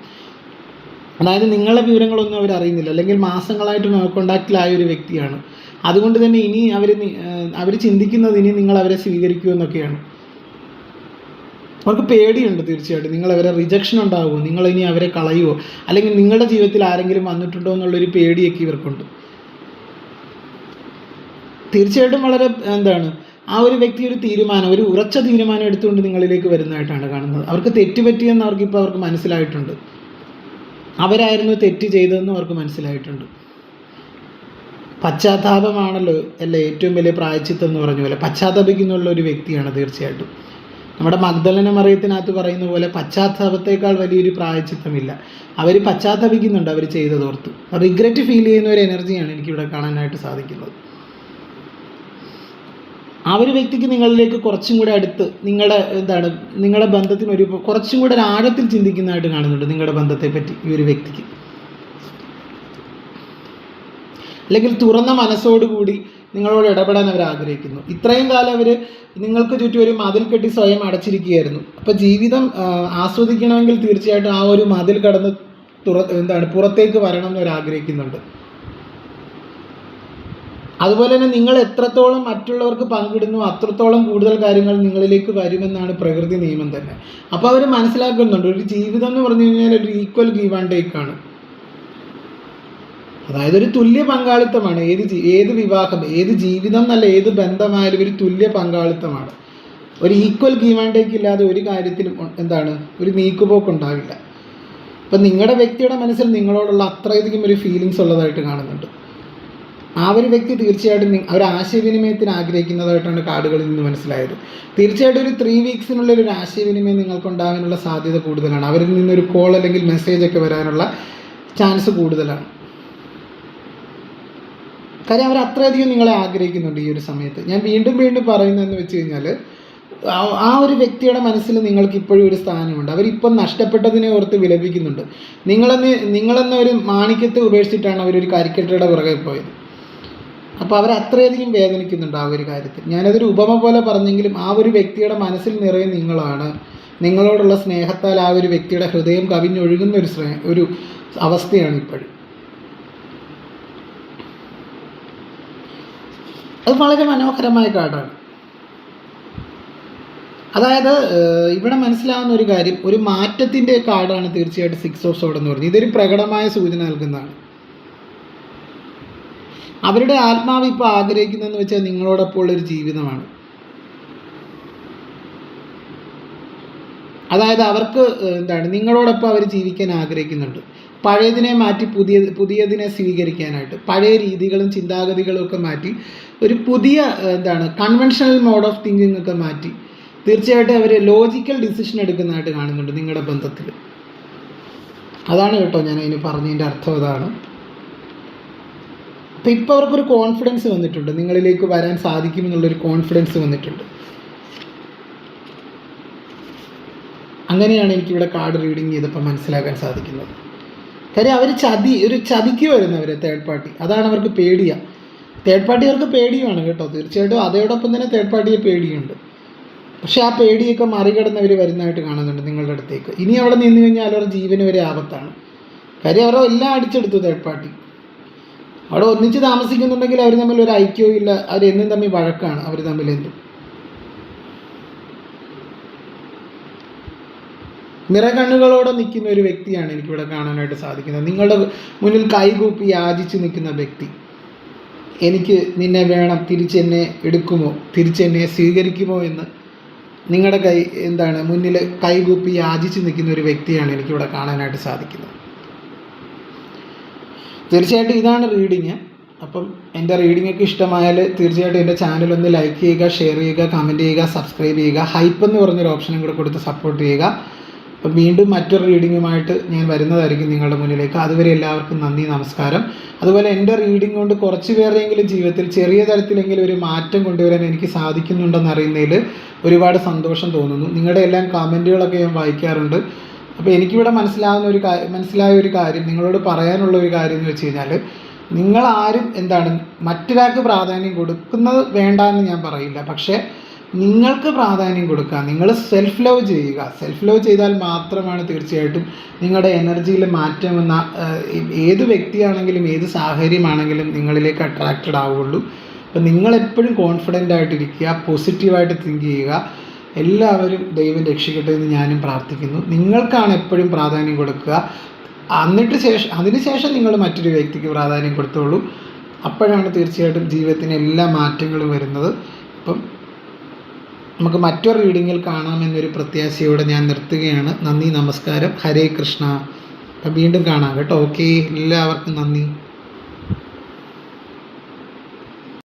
അതായത് നിങ്ങളുടെ വിവരങ്ങളൊന്നും അവർ അറിയുന്നില്ല, അല്ലെങ്കിൽ മാസങ്ങളായിട്ട് നോ കോണ്ടാക്റ്റിലായ ഒരു വ്യക്തിയാണ്. അതുകൊണ്ട് തന്നെ ഇനി അവർ ചിന്തിക്കുന്നത് ഇനി നിങ്ങൾ അവരെ സ്വീകരിക്കുമെന്നൊക്കെയാണ്. അവർക്ക് പേടിയുണ്ട്. തീർച്ചയായിട്ടും നിങ്ങളവരെ റിജക്ഷൻ ഉണ്ടാകുമോ, നിങ്ങളിനി അവരെ കളയുമോ, അല്ലെങ്കിൽ നിങ്ങളുടെ ജീവിതത്തിൽ ആരെങ്കിലും വന്നിട്ടുണ്ടോ എന്നുള്ളൊരു പേടിയൊക്കെ ഇവർക്കുണ്ട്. തീർച്ചയായിട്ടും വളരെ ആ ഒരു വ്യക്തി ഒരു തീരുമാനം, ഒരു ഉറച്ച തീരുമാനം എടുത്തുകൊണ്ട് നിങ്ങളിലേക്ക് വരുന്നതായിട്ടാണ് കാണുന്നത്. അവർക്ക് തെറ്റുപറ്റിയെന്ന് അവർക്ക് മനസ്സിലായിട്ടുണ്ട്. അവരായിരുന്നു തെറ്റ് ചെയ്തതെന്ന് അവർക്ക് മനസ്സിലായിട്ടുണ്ട്. പശ്ചാത്താപമാണല്ലോ ഏറ്റവും വലിയ പ്രായശ്ചിത്തം എന്ന് പറഞ്ഞ പോലെ പശ്ചാത്തപിക്കുന്നുള്ള ഒരു വ്യക്തിയാണ് തീർച്ചയായിട്ടും. നമ്മുടെ മഗ്ദലന മറിയത്തിനകത്ത് പറയുന്ന പോലെ പശ്ചാത്താപത്തേക്കാൾ വലിയൊരു പ്രായശ്ചിത്തമില്ല. അവർ പശ്ചാത്തപിക്കുന്നുണ്ട് അവർ ചെയ്തതോർത്ത്. റിഗ്രറ്റ് ഫീൽ ചെയ്യുന്ന ഒരു എനർജിയാണ് എനിക്കിവിടെ കാണാനായിട്ട് സാധിക്കുന്നത്. ആ ഒരു വ്യക്തിക്ക് നിങ്ങളിലേക്ക് കുറച്ചും കൂടെ അടുത്ത് നിങ്ങളുടെ ബന്ധത്തിന് കുറച്ചും കൂടെ ഒരു ആഴത്തിൽ ചിന്തിക്കുന്നതായിട്ട് കാണുന്നുണ്ട് നിങ്ങളുടെ ബന്ധത്തെപ്പറ്റി ഈ ഒരു വ്യക്തിക്ക്. അല്ലെങ്കിൽ തുറന്ന മനസ്സോടുകൂടി നിങ്ങളോട് ഇടപെടാൻ അവർ ആഗ്രഹിക്കുന്നു. ഇത്രയും കാലം അവർ നിങ്ങൾക്ക് ചുറ്റും ഒരു മതിൽ കെട്ടി സ്വയം അടച്ചിരിക്കുകയായിരുന്നു. അപ്പോൾ ജീവിതം ആസ്വദിക്കണമെങ്കിൽ തീർച്ചയായിട്ടും ആ ഒരു മതിൽ കടന്ന് പുറത്തേക്ക് വരണം എന്ന് അവർ ആഗ്രഹിക്കുന്നുണ്ട്. അതുപോലെ തന്നെ നിങ്ങൾ എത്രത്തോളം മറ്റുള്ളവർക്ക് പങ്കിടുന്നു അത്രത്തോളം കൂടുതൽ കാര്യങ്ങൾ നിങ്ങളിലേക്ക് വരുമെന്നാണ് പ്രകൃതി നിയമം തന്നെ. അപ്പോൾ അവർ മനസ്സിലാക്കുന്നുണ്ട് ഒരു ജീവിതം എന്ന് പറഞ്ഞു കഴിഞ്ഞാൽ ഒരു ഈക്വൽ ഗീവ് ആൻഡ് ടേക്ക് ആണ്. അതായത് ഒരു തുല്യ പങ്കാളിത്തമാണ്. ഏത് വിവാഹം, ഏത് ജീവിതം എന്നല്ല, ഏത് ബന്ധമായാലും ഒരു തുല്യ പങ്കാളിത്തമാണ്. ഒരു ഈക്വൽ ഗീവ് ആൻഡ് ടേക്ക് ഇല്ലാതെ ഒരു കാര്യത്തിലും എന്താണ് ഒരു നീക്കുപോക്കുണ്ടാവില്ല. അപ്പം നിങ്ങളുടെ വ്യക്തിയുടെ മനസ്സിൽ നിങ്ങളോടുള്ള അത്രയധികം ഒരു ഫീലിങ്സ് ഉള്ളതായിട്ട് കാണുന്നുണ്ട്. ആ ഒരു വ്യക്തി തീർച്ചയായിട്ടും ഒരു ആശയവിനിമയത്തിന് ആഗ്രഹിക്കുന്നതായിട്ടാണ് കാർഡുകളിൽ നിന്ന് മനസ്സിലായത്. തീർച്ചയായിട്ടും ഒരു 3 വീക്സിനുള്ളിൽ ഒരു ആശയവിനിമയം നിങ്ങൾക്കുണ്ടാകാനുള്ള സാധ്യത കൂടുതലാണ്. അവരിൽ നിന്നൊരു കോൾ അല്ലെങ്കിൽ മെസ്സേജ് ഒക്കെ വരാനുള്ള ചാൻസ് കൂടുതലാണ്. കാര്യം അവർ അത്രയധികം നിങ്ങളെ ആഗ്രഹിക്കുന്നുണ്ട് ഈ ഒരു സമയത്ത്. ഞാൻ വീണ്ടും വീണ്ടും പറയുന്നതെന്ന് വെച്ച് കഴിഞ്ഞാൽ ആ ഒരു വ്യക്തിയുടെ മനസ്സിൽ നിങ്ങൾക്ക് ഇപ്പോഴും ഒരു സ്ഥാനമുണ്ട്. അവരിപ്പം നഷ്ടപ്പെട്ടതിനെ ഓർത്ത് വിലപിക്കുന്നുണ്ട്. നിങ്ങളെന്ന ഒരു മാണിക്യത്തെ ഉപേക്ഷിച്ചിട്ടാണ് അവരൊരു കരിക്കട്ടയുടെ പുറകെ പോയത്. അപ്പോൾ അവർ അത്രയധികം വേദനിക്കുന്നുണ്ട് ആ ഒരു കാര്യത്തിൽ. ഞാനതൊരു ഉപമ പോലെ പറഞ്ഞെങ്കിലും ആ ഒരു വ്യക്തിയുടെ മനസ്സിൽ നിറയെ നിങ്ങളാണ്. നിങ്ങളോടുള്ള സ്നേഹത്താൽ ആ ഒരു വ്യക്തിയുടെ ഹൃദയം കവിഞ്ഞൊഴുകുന്ന ഒരു അവസ്ഥയാണ് ഇപ്പോഴും. അത് വളരെ മനോഹരമായ കാർഡാണ്. അതായത് ഇവിടെ മനസ്സിലാവുന്ന ഒരു കാര്യം, ഒരു മാറ്റത്തിൻ്റെ കാർഡാണ് തീർച്ചയായിട്ടും 6 ഓഫ് സോർഡ് എന്ന് പറഞ്ഞത്. ഇതൊരു പ്രകടമായ സൂചന നൽകുന്നതാണ്. അവരുടെ ആത്മാവ് ഇപ്പോൾ ആഗ്രഹിക്കുന്നതെന്ന് വെച്ചാൽ നിങ്ങളോടൊപ്പം ഉള്ളൊരു ജീവിതമാണ്. അതായത് അവർക്ക് നിങ്ങളോടൊപ്പം അവർ ജീവിക്കാൻ ആഗ്രഹിക്കുന്നുണ്ട്. പഴയതിനെ മാറ്റി പുതിയതിനെ സ്വീകരിക്കാനായിട്ട്, പഴയ രീതികളും ചിന്താഗതികളും ഒക്കെ മാറ്റി ഒരു പുതിയ കൺവെൻഷണൽ മോഡ് ഓഫ് തിങ്കിങ് ഒക്കെ മാറ്റി തീർച്ചയായിട്ടും അവർ ലോജിക്കൽ ഡിസിഷൻ എടുക്കുന്നതായിട്ട് കാണുന്നുണ്ട് നിങ്ങളുടെ ബന്ധത്തിൽ. അതാണ് കേട്ടോ ഞാൻ അതിന് പറഞ്ഞതിൻ്റെ അർത്ഥം അതാണ്. അപ്പോൾ ഇപ്പോൾ അവർക്കൊരു കോൺഫിഡൻസ് വന്നിട്ടുണ്ട്, നിങ്ങളിലേക്ക് വരാൻ സാധിക്കുമെന്നുള്ളൊരു കോൺഫിഡൻസ് വന്നിട്ടുണ്ട്. അങ്ങനെയാണ് എനിക്കിവിടെ കാർഡ് റീഡിങ് ചെയ്തപ്പോൾ മനസ്സിലാക്കാൻ സാധിക്കുന്നത്. കാര്യം അവർ ചതിക്കുമായിരുന്നു അവരെ തേർഡ് പാർട്ടി. അതാണ് അവർക്ക് പേടിയാണ്. തേർഡ് പാർട്ടി അവർക്ക് പേടിയുമാണ് കേട്ടോ തീർച്ചയായിട്ടും. അതോടൊപ്പം തന്നെ തേർഡ് പാർട്ടിയെ പേടിയുണ്ട്. പക്ഷേ ആ പേടിയൊക്കെ മറികടന്ന് അവർ വരുന്നതായിട്ട് കാണുന്നുണ്ട് നിങ്ങളുടെ അടുത്തേക്ക്. ഇനി അവിടെ നിന്ന് കഴിഞ്ഞാൽ അവരുടെ ജീവന് വരെ ആപത്താണ്. കാര്യം അവരെ എല്ലാം അടിച്ചെടുത്തു തേർഡ് പാർട്ടി. അവിടെ ഒന്നിച്ച് താമസിക്കുന്നുണ്ടെങ്കിൽ അവർ തമ്മിൽ ഒരു ഐക്യവും ഇല്ല. അവരെന്നും തമ്മിൽ വഴക്കാണ് അവർ തമ്മിൽ എന്തും. നിറകണ്ണുകളോടെ നിൽക്കുന്ന ഒരു വ്യക്തിയാണ് എനിക്കിവിടെ കാണാനായിട്ട് സാധിക്കുന്നത്. നിങ്ങളുടെ മുന്നിൽ കൈകൂപ്പി യാചിച്ച് നിൽക്കുന്ന വ്യക്തി. എനിക്ക് നിന്നെ വേണം, തിരിച്ചെന്നെ എടുക്കുമോ, തിരിച്ചെന്നെ സ്വീകരിക്കുമോ എന്ന് നിങ്ങളുടെ മുന്നിൽ കൈകൂപ്പി യാചിച്ച് നിൽക്കുന്ന ഒരു വ്യക്തിയാണ് എനിക്കിവിടെ കാണാനായിട്ട് സാധിക്കുന്നത്. തീർച്ചയായിട്ടും ഇതാണ് റീഡിങ്. അപ്പം എൻ്റെ റീഡിങ്ങൊക്കെ ഇഷ്ടമായാൽ തീർച്ചയായിട്ടും എൻ്റെ ചാനലൊന്ന് ലൈക്ക് ചെയ്യുക, ഷെയർ ചെയ്യുക, കമൻറ്റ് ചെയ്യുക, സബ്സ്ക്രൈബ് ചെയ്യുക. ഹൈപ്പ് എന്ന് പറഞ്ഞൊരു ഓപ്ഷനും കൂടെ കൊടുത്ത് സപ്പോർട്ട് ചെയ്യുക. അപ്പം വീണ്ടും മറ്റൊരു റീഡിങ്ങുമായിട്ട് ഞാൻ വരുന്നതായിരിക്കും നിങ്ങളുടെ മുന്നിലേക്ക്. അതുവരെ എല്ലാവർക്കും നന്ദി, നമസ്കാരം. അതുപോലെ എൻ്റെ റീഡിംഗ് കൊണ്ട് കുറച്ച് പേരുടെയെങ്കിലും ജീവിതത്തിൽ ചെറിയ തരത്തിലെങ്കിലും ഒരു മാറ്റം കൊണ്ടുവരാൻ എനിക്ക് സാധിക്കുന്നുണ്ടെന്ന് അറിയുന്നതിൽ ഒരുപാട് സന്തോഷം തോന്നുന്നു. നിങ്ങളുടെ എല്ലാം കമൻറ്റുകളൊക്കെ ഞാൻ വായിക്കാറുണ്ട്. അപ്പോൾ എനിക്കിവിടെ മനസ്സിലായ ഒരു കാര്യം, നിങ്ങളോട് പറയാനുള്ള ഒരു കാര്യം എന്ന് വെച്ച് കഴിഞ്ഞാൽ, നിങ്ങളാരും മറ്റൊരാൾക്ക് പ്രാധാന്യം കൊടുക്കുന്നത് വേണ്ട എന്ന് ഞാൻ പറയില്ല. പക്ഷേ നിങ്ങൾക്ക് പ്രാധാന്യം കൊടുക്കുക. നിങ്ങൾ സെൽഫ് ലവ് ചെയ്യുക. സെൽഫ് ലവ് ചെയ്താൽ മാത്രമാണ് തീർച്ചയായിട്ടും നിങ്ങളുടെ എനർജിയിൽ മാറ്റം വന്ന ഏത് വ്യക്തിയാണെങ്കിലും ഏത് സാഹചര്യമാണെങ്കിലും നിങ്ങളിലേക്ക് അട്രാക്റ്റഡ് ആവുകയുള്ളൂ. അപ്പം നിങ്ങളെപ്പോഴും കോൺഫിഡൻ്റ് ആയിട്ടിരിക്കുക, പോസിറ്റീവായിട്ട് തിങ്ക് ചെയ്യുക. എല്ലാവരും ദൈവം രക്ഷിക്കട്ടെ എന്ന് ഞാനും പ്രാർത്ഥിക്കുന്നു. നിങ്ങൾക്കാണ് എപ്പോഴും പ്രാധാന്യം കൊടുക്കുക. അതിനുശേഷം നിങ്ങൾ മറ്റൊരു വ്യക്തിക്ക് പ്രാധാന്യം കൊടുത്തോളൂ. അപ്പോഴാണ് തീർച്ചയായിട്ടും ജീവിതത്തിന് എല്ലാ മാറ്റങ്ങളും വരുന്നത്. അപ്പം നമുക്ക് മറ്റൊരു റീഡിങ്ങിൽ കാണാമെന്നൊരു പ്രത്യാശയോടെ ഞാൻ നിർത്തുകയാണ്. നന്ദി, നമസ്കാരം, ഹരേ കൃഷ്ണ. അപ്പം വീണ്ടും കാണാം കേട്ടോ. ഓക്കെ, എല്ലാവർക്കും നന്ദി.